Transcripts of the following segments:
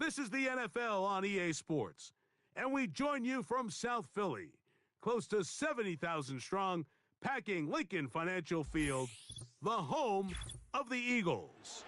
This is the NFL on EA Sports, and we join you from South Philly, close to 70,000 strong, packing Lincoln Financial Field, the home of the Eagles.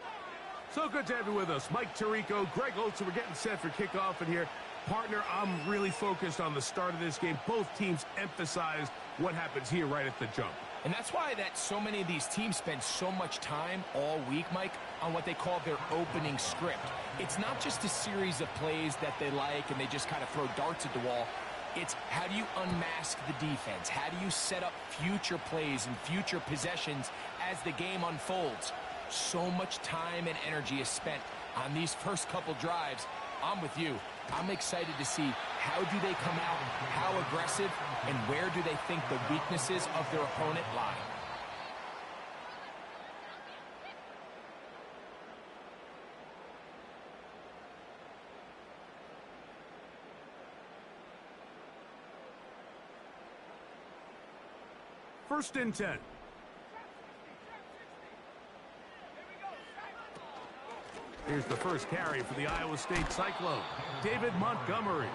So good to have you with us. Mike Tirico, Greg Olson, we're getting set for kickoff in here. Partner, I'm really focused on the start of this game. Both teams emphasize what happens here right at the jump. And that's why that so many of these teams spend so much time all week, Mike, on what they call their opening script. It's not just a series of plays that they like and they just kind of throw darts at the wall. It's how do you unmask the defense? How do you set up future plays and future possessions as the game unfolds? So much time and energy is spent on these first couple drives. I'm with you. I'm excited to see how do they come out, how aggressive, and where do they think the weaknesses of their opponent lie. First and 10. Here's the first carry for the Iowa State Cyclone, David Montgomery.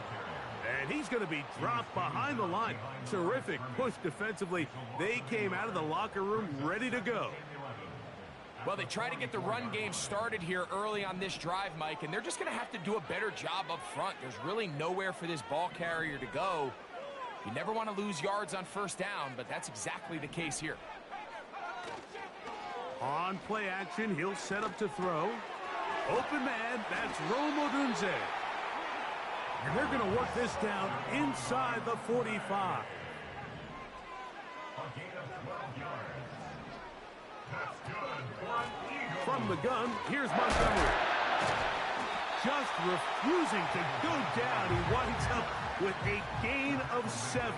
And he's going to be dropped behind the line. Terrific push defensively. They came out of the locker room ready to go. Well, they try to get the run game started here early on this drive, Mike, and they're just going to have to do a better job up front. There's really nowhere for this ball carrier to go. You never want to lose yards on first down, but that's exactly the case here. On play action, he'll set up to throw. Open man, that's Rome Odunze. And they're going to work this down inside the 45. From the gun, here's Montgomery. Just refusing to go down. He winds up with a gain of 7.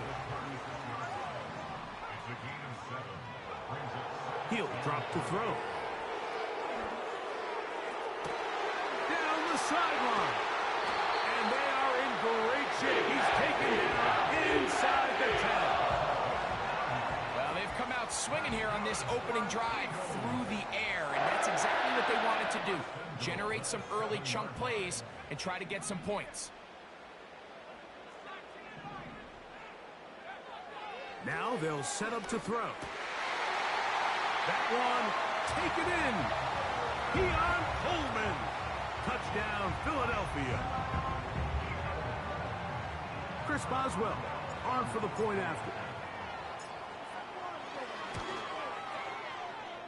He'll drop to throw. Sideline. And they are in great shape. He's taken down inside the 10. Well, they've come out swinging here on this opening drive through the air, and that's exactly what they wanted to do. Generate some early chunk plays and try to get some points. Now they'll set up to throw. That one taken in. Keon Coleman. Touchdown, Philadelphia. Chris Boswell on for the point after.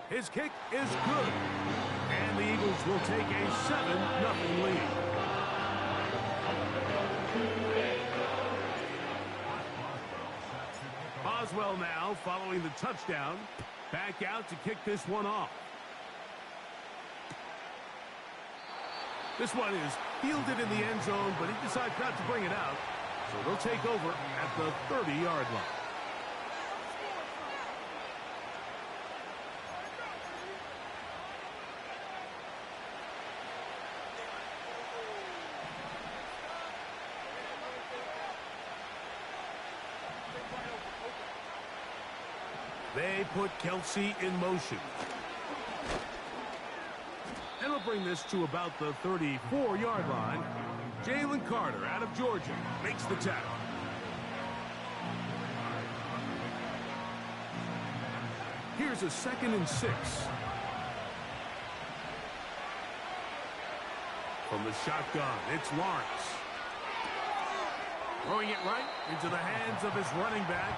His kick is good. And the Eagles will take a 7-0 lead. Boswell now following the touchdown. Back out to kick this one off. This one is fielded in the end zone, but he decides not to bring it out. So they'll take over at the 30-yard line. They put Kelsey in motion. And we'll bring this to about the 34-yard line. Jalen Carter out of Georgia makes the tackle. Here's a 2nd and 6. From the shotgun, it's Lawrence. Throwing it right into the hands of his running back.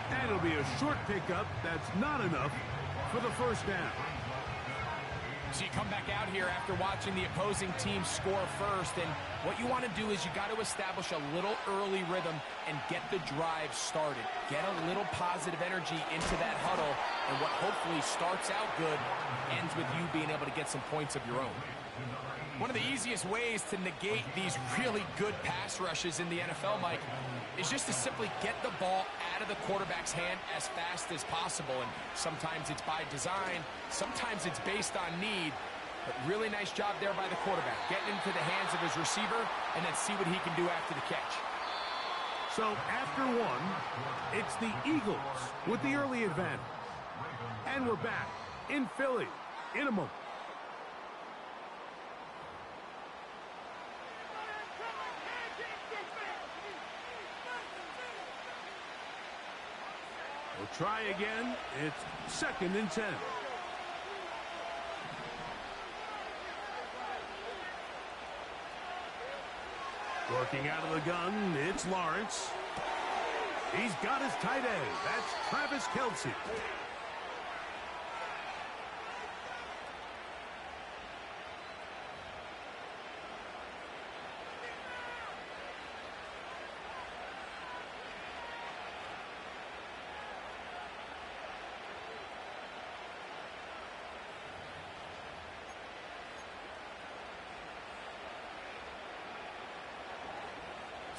And it'll be a short pickup. That's not enough for the first down. So you come back out here after watching the opposing team score first, and what you want to do is you got to establish a little early rhythm and get the drive started. Get a little positive energy into that huddle, and what hopefully starts out good ends with you being able to get some points of your own. One of the easiest ways to negate these really good pass rushes in the NFL, Mike, is just to simply get the ball out of the quarterback's hand as fast as possible. And sometimes it's by design, sometimes it's based on need. But really nice job there by the quarterback, getting into the hands of his receiver and then see what he can do after the catch. So after one, it's the Eagles with the early advantage. And we're back in Philly in a moment. They'll try again. It's 2nd and 10. Working out of the gun, it's Lawrence. He's got his tight end. That's Travis Kelce.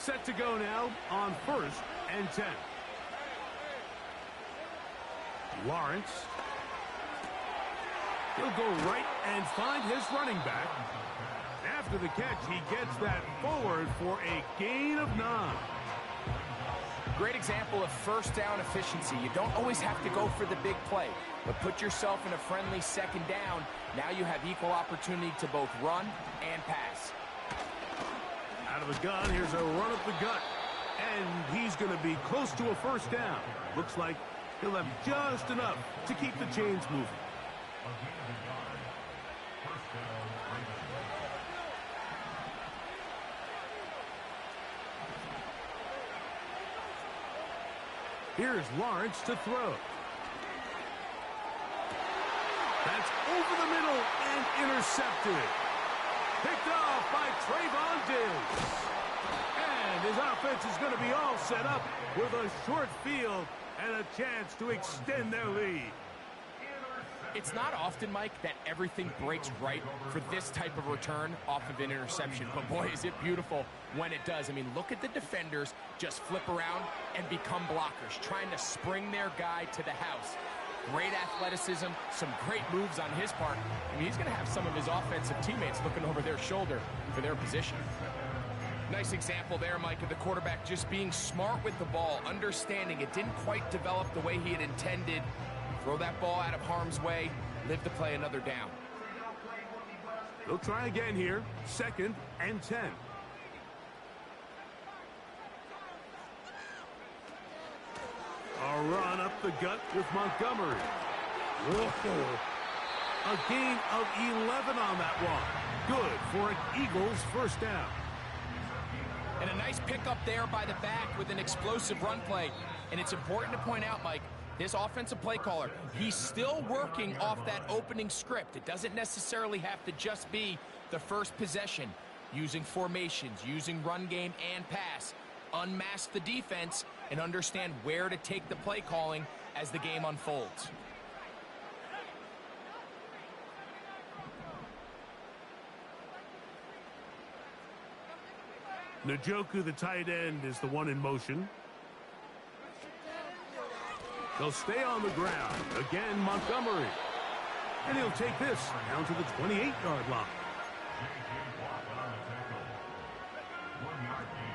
Set to go now on 1st and 10. Lawrence. He'll go right and find his running back. After the catch, he gets that forward for a gain of 9. Great example of first down efficiency. You don't always have to go for the big play, but put yourself in a friendly 2nd down. Now you have equal opportunity to both run and pass. Out of the gun, here's a run up the gut. And he's going to be close to a 1st down. Looks like he'll have just enough to keep the chains moving. Here's Lawrence to throw. That's over the middle and intercepted. Picked off by Trayvon Diggs. And his offense is going to be all set up with a short field and a chance to extend their lead. It's not often, Mike, that everything breaks right for this type of return off of an interception. But boy, is it beautiful when it does. I mean, look at the defenders just flip around and become blockers, trying to spring their guy to the house. Great athleticism, some great moves on his part. I mean, he's going to have some of his offensive teammates looking over their shoulder for their position. Nice example there, Mike, of the quarterback just being smart with the ball, understanding it didn't quite develop the way he had intended. Throw that ball out of harm's way, live to play another down. They'll try again here, 2nd and 10. A run up the gut with Montgomery. Whoa. A gain of 11 on that one. Good for an Eagles 1st down. And a nice pickup there by the back with an explosive run play. And it's important to point out, Mike, this offensive play caller, he's still working off that opening script. It doesn't necessarily have to just be the first possession. Using formations, using run game and pass. Unmask the defense and understand where to take the play calling as the game unfolds. Njoku, the tight end, is the one in motion. They'll stay on the ground. Again, Montgomery. And he'll take this down to the 28-yard line.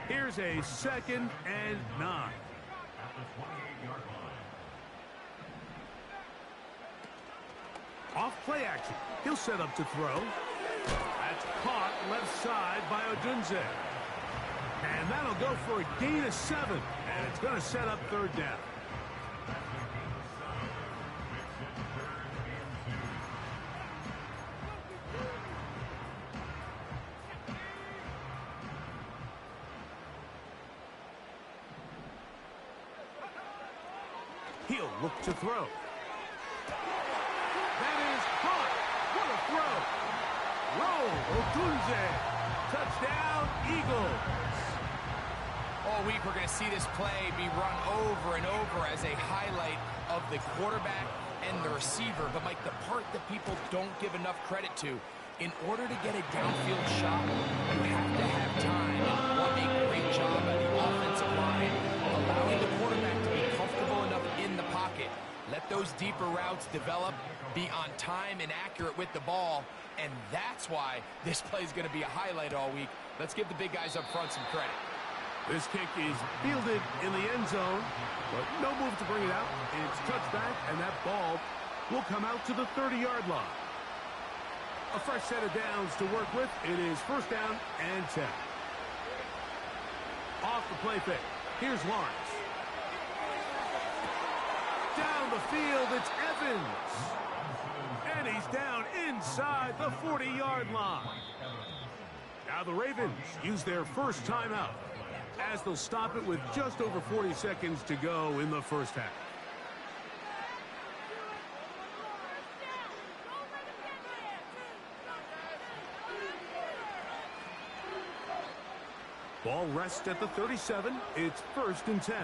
Here's a 2nd and 9. Off play action. He'll set up to throw. That's caught left side by Odunze. And that'll go for a gain of 7. And it's going to set up 3rd down. He'll look to throw. That is caught. What a throw. Roll, Odunze. Touchdown, Eagles. All week, we're going to see this play be run over and over as a highlight of the quarterback and the receiver. But, Mike, the part that people don't give enough credit to, in order to get a downfield shot, you have to have time. And what a great job by the offensive line, allowing the quarterback to be comfortable enough in the pocket. Let those deeper routes develop, be on time and accurate with the ball. And that's why this play is going to be a highlight all week. Let's give the big guys up front some credit. This kick is fielded in the end zone, but no move to bring it out. It's touched back, and that ball will come out to the 30-yard line. A fresh set of downs to work with. It is 1st down and 10. Off the play fake. Here's Lawrence. Down the field, it's Evans. And he's down inside the 40-yard line. Now the Ravens use their first timeout, as they'll stop it with just over 40 seconds to go in the first half. Ball rests at the 37. It's 1st and 10.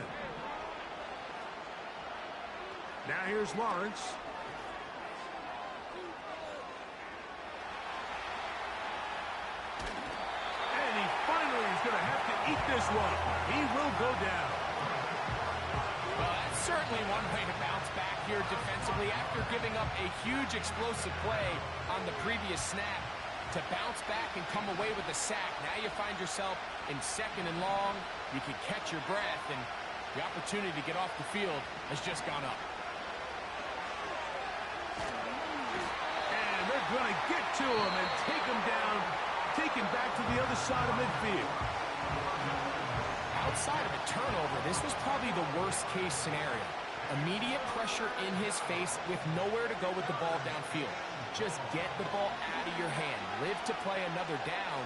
Now here's Lawrence. And he finally is going to have to eat this one. He will go down. Well, that's certainly one way to bounce back here defensively after giving up a huge explosive play on the previous snap. To bounce back and come away with a sack. Now you find yourself in 2nd and long. You can catch your breath, and the opportunity to get off the field has just gone up. And they're going to get to him and take him down, take him back to the other side of midfield. Outside of a turnover, this was probably the worst-case scenario. Immediate pressure in his face with nowhere to go with the ball downfield. Just get the ball out of your hand. Live to play another down.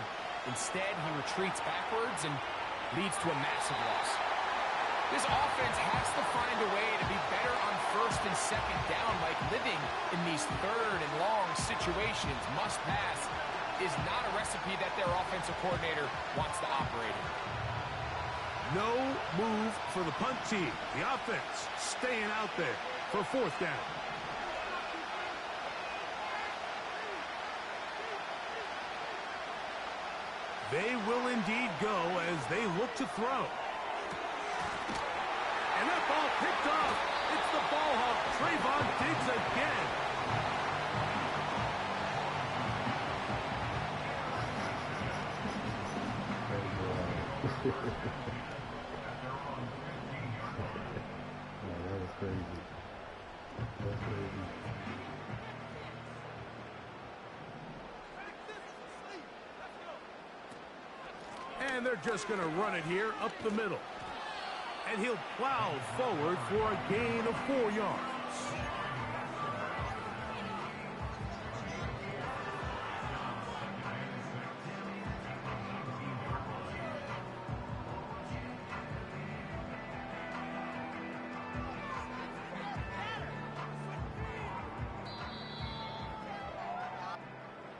Instead, he retreats backwards and leads to a massive loss. This offense has to find a way to be better on 1st and 2nd down, like living in these 3rd and long situations. Must pass is not a recipe that their offensive coordinator wants to operate in. No move for the punt team. The offense staying out there for 4th down. They will indeed go as they look to throw. And that ball picked off. It's the ball hawk, Trayvon Diggs again. That was crazy. That's crazy. And they're just going to run it here up the middle. And he'll plow forward for a gain of 4 yards.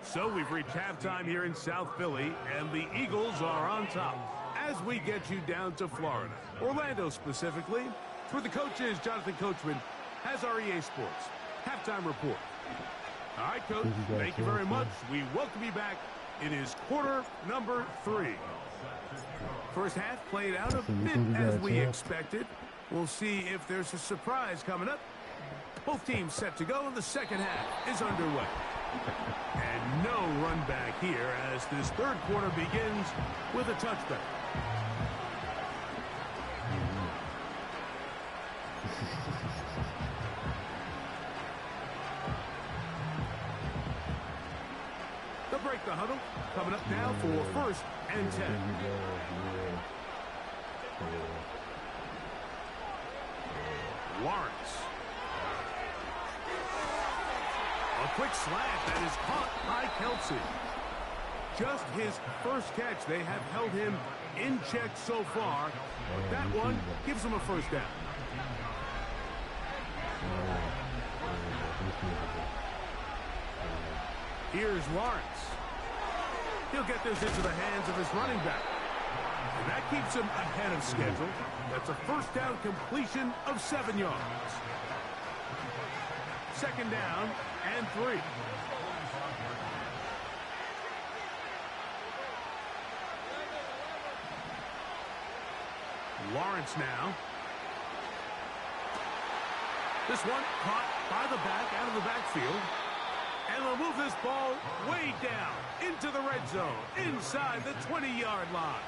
So we've reached halftime here in South Philly, and the Eagles are on top as we get you down to Florida, Orlando specifically. For the coaches, Jonathan Coachman has our EA Sports halftime report. All right, Coach, thank you very much. We welcome you back. It is quarter number 3. First half played out a bit as we expected. We'll see if there's a surprise coming up. Both teams set to go, and the second half is underway. And no run back here as this 3rd quarter begins with a touchback. They'll break the huddle. Coming up now for 1st and 10. Lawrence. A quick slant that is caught by Kelsey. Just his first catch. They have held him in check so far. But that one gives him a 1st down. Here's Lawrence. He'll get this into the hands of his running back. And that keeps him ahead of schedule. That's a 1st down completion of 7 yards. 2nd down and 3. Lawrence now. This one caught by the back out of the backfield. And they'll move this ball way down into the red zone, inside the 20-yard line.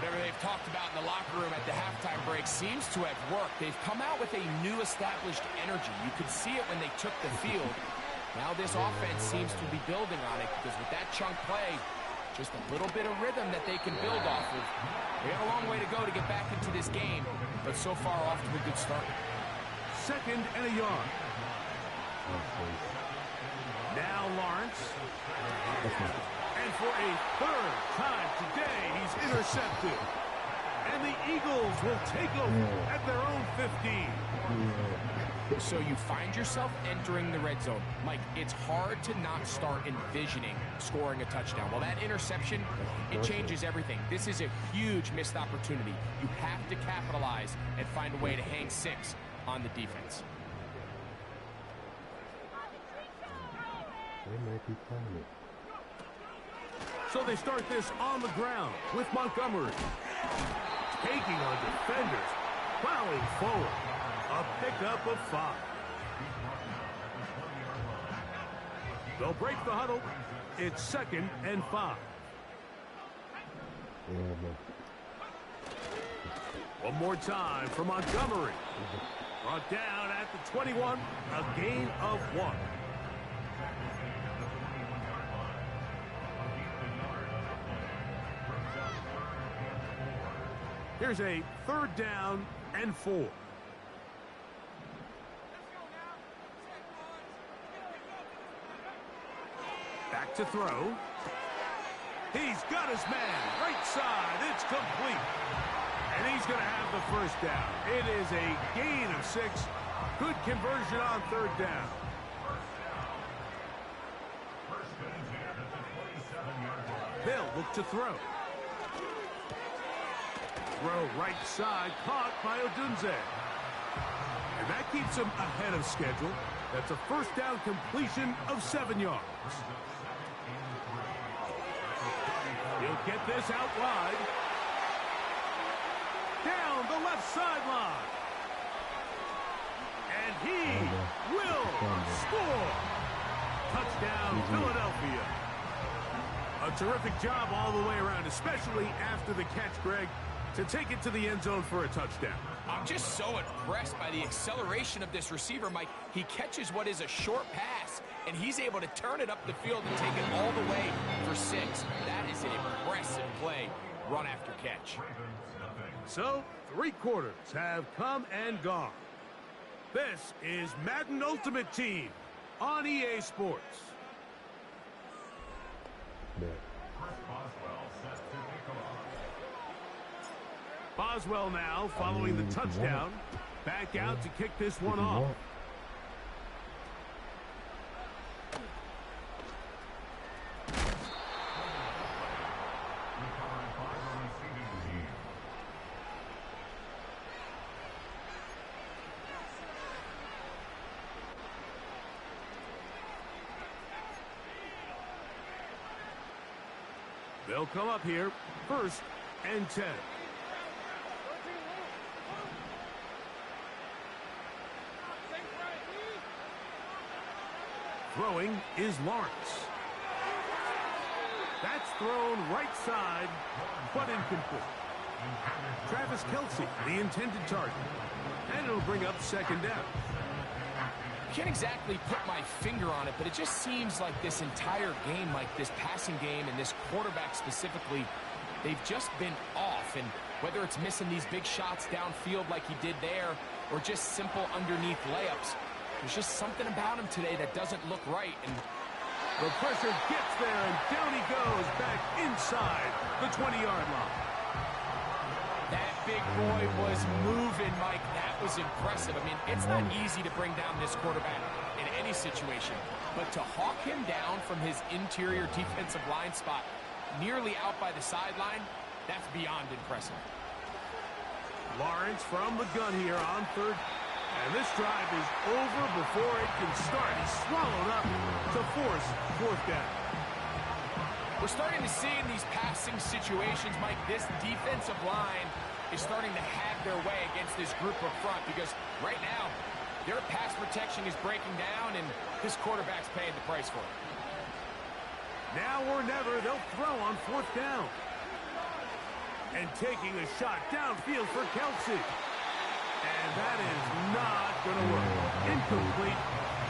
Whatever they've talked about in the locker room at the halftime break seems to have worked. They've come out with a new established energy. You could see it when they took the field. Now this offense seems to be building on it because with that chunk play, just a little bit of rhythm that they can build off of. They have a long way to go to get back into this game, but so far off to a good start. 2nd and a yard. Now Lawrence. And for a 3rd time today, he's intercepted. And the Eagles will take over at their own 15. So you find yourself entering the red zone. Mike, it's hard to not start envisioning scoring a touchdown. Well, that interception, it changes everything. This is a huge missed opportunity. You have to capitalize and find a way to hang 6 on the defense. They might be playing. So they start this on the ground with Montgomery. Taking on defenders, plowing forward. A pickup of 5. They'll break the huddle. It's 2nd and 5. One more time for Montgomery. Brought down at the 21, a gain of 1. Here's a 3rd down and 4. Back to throw. He's got his man. Right side. It's complete. And he's going to have the 1st down. It is a gain of 6. Good conversion on 3rd down. They'll look to throw. Throw right side, caught by Odunze. And that keeps him ahead of schedule. That's a 1st down completion of 7 yards. He'll get this out wide. Down the left sideline. And he will score. Touchdown, Philadelphia. A terrific job all the way around, especially after the catch, Greg, to take it to the end zone for a touchdown. I'm just so impressed by the acceleration of this receiver, Mike. He catches what is a short pass, and he's able to turn it up the field and take it all the way for 6. That is an impressive play, run after catch. So, 3 quarters have come and gone. This is Madden Ultimate Team on EA Sports. Boswell now following the touchdown. Back out to kick this one off. They'll come up here, 1st and 10. Throwing is Lawrence. That's thrown right side, but incomplete. Travis Kelce, the intended target. And it'll bring up 2nd down. Can't exactly put my finger on it, but it just seems like this entire game, like this passing game and this quarterback specifically, they've just been off. And whether it's missing these big shots downfield like he did there or just simple underneath layups, there's just something about him today that doesn't look right. And the pressure gets there, and down he goes back inside the 20-yard line. That big boy was moving, Mike. That was impressive. I mean, it's not easy to bring down this quarterback in any situation, but to hawk him down from his interior defensive line spot nearly out by the sideline, that's beyond impressive. Lawrence from the gun here on 3rd. And this drive is over before it can start. He's swallowed up to force 4th down. We're starting to see in these passing situations, Mike, this defensive line is starting to have their way against this group up front because right now their pass protection is breaking down and this quarterback's paying the price for it. Now or never, they'll throw on 4th down. And taking a shot downfield for Kelce. And that is not going to work. Incomplete,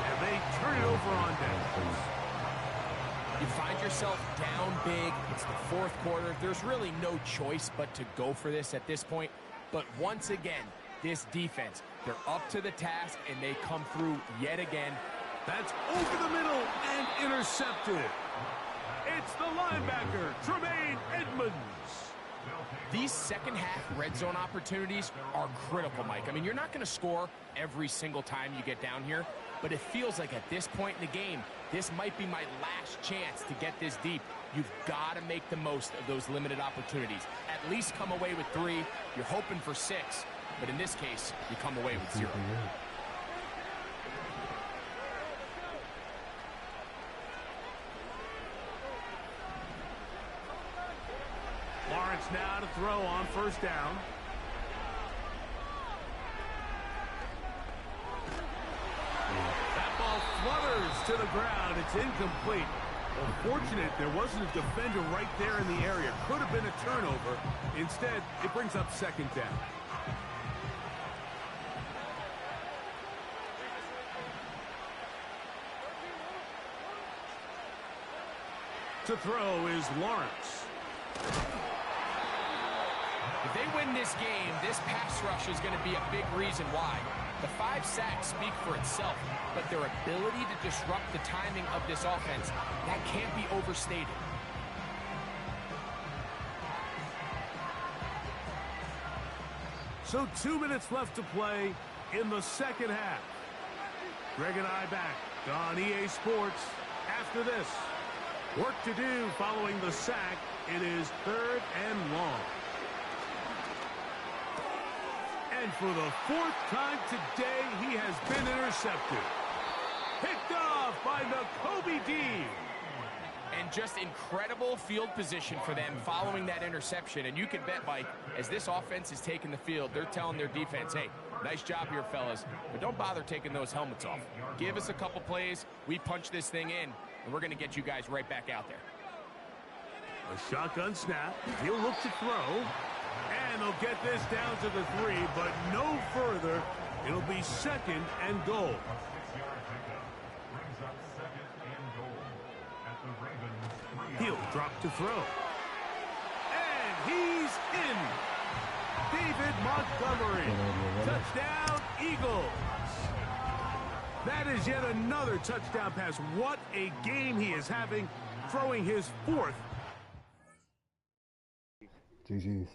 and they turn it over on downs. You find yourself down big. It's the 4th quarter. There's really no choice but to go for this at this point. But once again, this defense They're up to the task, and they come through yet again. That's over the middle and intercepted. It's the linebacker, Tremaine Edmonds. These second-half red zone opportunities are critical, Mike. I mean, you're not going to score every single time you get down here, but it feels like at this point in the game, this might be my last chance to get this deep. You've got to make the most of those limited opportunities. At least come away with 3. You're hoping for 6, but in this case, you come away with 0. Lawrence now to throw on first down. That ball flutters to the ground. It's incomplete. Well, fortunate there wasn't a defender right there in the area. Could have been a turnover. Instead, it brings up second down. To throw is Lawrence. If they win this game, this pass rush is going to be a big reason why. The 5 sacks speak for itself, but their ability to disrupt the timing of this offense, that can't be overstated. So 2 minutes left to play in the second half. Greg and I back on EA Sports after this. Work to do following the sack. It is 3rd and long. And for the 4th time today, he has been intercepted. Picked off by Nakobe Dean. And just incredible field position for them following that interception. And you can bet, Mike, as this offense is taking the field, they're telling their defense, hey, nice job here, fellas, but don't bother taking those helmets off. Give us a couple plays, we punch this thing in, and we're going to get you guys right back out there. A shotgun snap. He'll look to throw. And they'll get this down to the 3, but no further. It'll be 2nd and goal. He'll drop to throw. And he's in. David Montgomery. Touchdown, Eagles. That is yet another touchdown pass. What a game he is having, throwing his 4th. GG's.